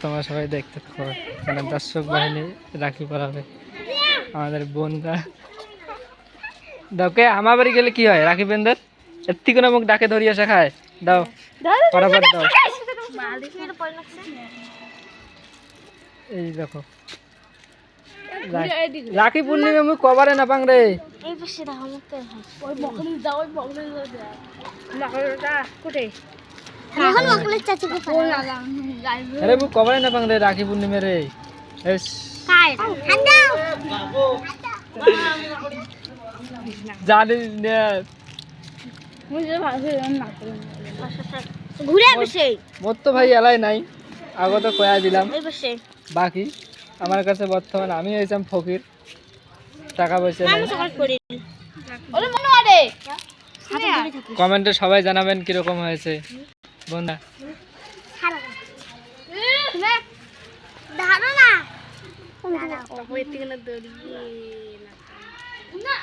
তোমরা সবাই দেখতে থাকো, মানে দর্শক বাহিনী রাখি পরাবে আমাদের বোনরা। দাওকে আমার বাড়ি গেলে কি হয়, রাখি বেন্দের এর থেকে না মুখ ডাকে ধরিয়ে শেখায়। দাও ফটাফট দাও। এই দেখো রাখি পূর্ণিমা মুখ কবারে না পাং রে। এই পাশে দাও আমাকে ওই বকলি দাও ওই বকলি দাও নকলটা কোটে এখন নকলের চাচিকে ফোন লাগাম আরে মুখ কবারে না পাং রে রাখি পূর্ণিমা রে। এস কাই হান দাও জানি না মুঝে ভাষে না ঘুরে বসে মোর তো ভাই এলাই নাই, আগত কয়া দিলাম। এই বসে বাকি আমার কাছে বর্তমানে আমি হয়েছিলাম ফকির, টাকা পয়সা নেই। কমেন্টে সবাই জানাবেন কিরকম হয়েছে বন্ধা। না